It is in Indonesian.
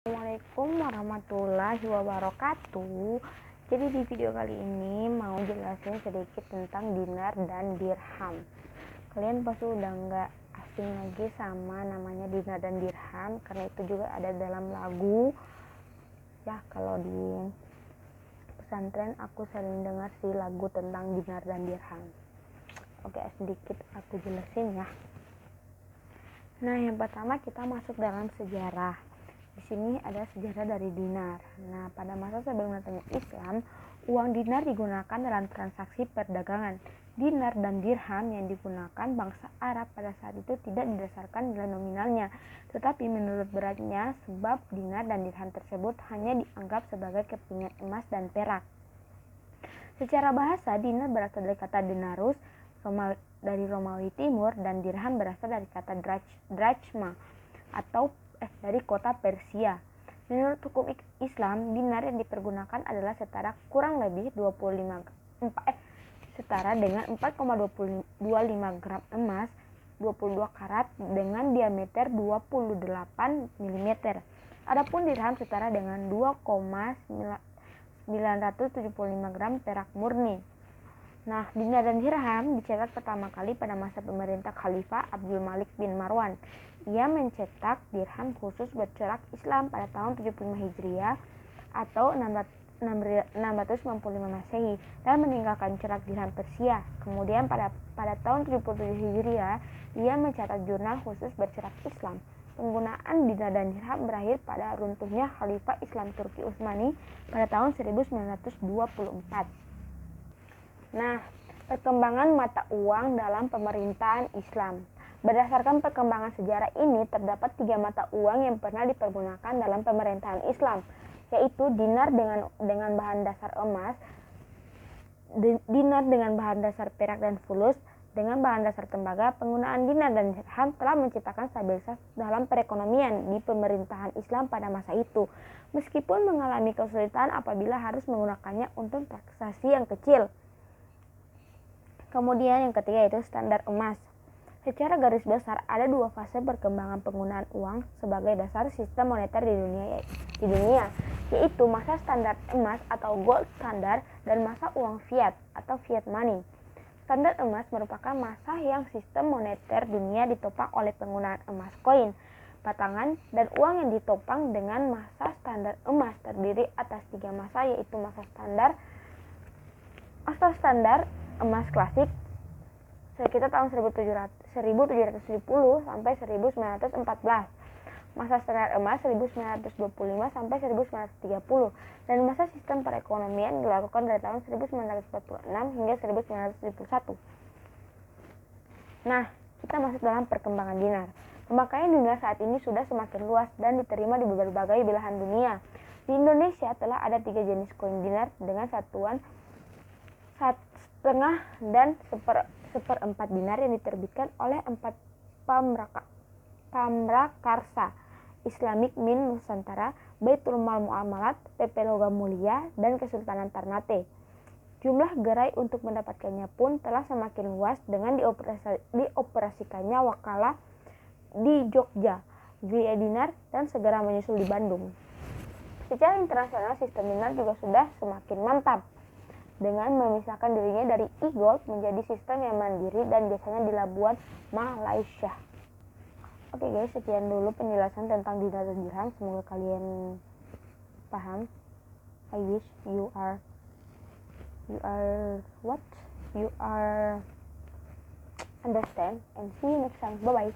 Assalamualaikum warahmatullahi wabarakatuh. Jadi di video kali ini mau jelasin sedikit tentang dinar dan dirham. Kalian pasti udah nggak asing lagi sama namanya dinar dan dirham, karena itu juga ada dalam lagu. Ya, kalau di pesantren aku sering dengar sih lagu tentang dinar dan dirham. Oke, sedikit aku jelasin ya. Nah, yang pertama kita masuk dalam sejarah. Di sini ada sejarah dari dinar. Nah, pada masa sebelum datangnya Islam, uang dinar digunakan dalam transaksi perdagangan. Dinar dan dirham yang digunakan bangsa Arab pada saat itu tidak didasarkan nilai nominalnya, tetapi menurut beratnya, sebab dinar dan dirham tersebut hanya dianggap sebagai kepingan emas dan perak. Secara bahasa, dinar berasal dari kata denarus dari Romawi Timur, dan dirham berasal dari kata drachma atau dari kota Persia. Menurut hukum Islam, dinar yang dipergunakan adalah setara kurang lebih setara dengan 4,25 gram emas 22 karat dengan diameter 28 mm. Adapun dirham setara dengan 2,975 gram perak murni. Nah, dinar dan dirham dicetak pertama kali pada masa pemerintah Khalifah Abdul Malik bin Marwan. Ia mencetak dirham khusus bercorak Islam pada tahun 75 Hijriah atau 695 Masehi dan meninggalkan corak dirham Persia. Kemudian pada tahun 77 Hijriah, ia mencetak jurnal khusus bercorak Islam. Penggunaan dinar dan dirham berakhir pada runtuhnya Khalifah Islam Turki Utsmani pada tahun 1924. Nah, perkembangan mata uang dalam pemerintahan Islam. Berdasarkan perkembangan sejarah ini, terdapat 3 mata uang yang pernah dipergunakan dalam pemerintahan Islam, yaitu dinar dengan bahan dasar emas, dinar dengan bahan dasar perak dan fulus dengan bahan dasar tembaga. Penggunaan dinar dan dirham telah menciptakan stabilitas dalam perekonomian di pemerintahan Islam pada masa itu, meskipun mengalami kesulitan apabila harus menggunakannya untuk transaksi yang kecil. Kemudian yang ketiga yaitu standar emas. Secara garis besar ada 2 fase perkembangan penggunaan uang sebagai dasar sistem moneter di dunia, yaitu masa standar emas atau gold standard dan masa uang fiat atau fiat money. Standar emas merupakan masa yang sistem moneter dunia ditopang oleh penggunaan emas koin, batangan, dan uang yang ditopang dengan masa standar emas terdiri atas 3 masa, yaitu masa standar emas klasik sekitar tahun 1770 sampai 1914, masa standar emas 1925 sampai 1930, dan masa sistem perekonomian dilakukan dari tahun 1946 hingga 1971. Nah, kita masuk dalam perkembangan dinar. Pemakaian dinar saat ini sudah semakin luas dan diterima di berbagai belahan dunia. Di Indonesia telah ada 3 jenis koin dinar dengan satuan 1/2 dan 1/4 dinar yang diterbitkan oleh 4 Pamrakarsa, Islamic Mint Nusantara, Baitul Mal Muamalat, PP Logam Mulia, dan Kesultanan Ternate. Jumlah gerai untuk mendapatkannya pun telah semakin luas dengan dioperasikannya wakalah di Jogja, Gria Dinar, dan segera menyusul di Bandung. Secara internasional, sistem dinar juga sudah semakin mantap dengan memisahkan dirinya dari e-gold menjadi sistem yang mandiri dan biasanya di Labuan Malaysia. Oke guys, sekian dulu penjelasan tentang dinar dan dirham. Semoga kalian paham. I wish you are understand, and see you next time. Bye bye.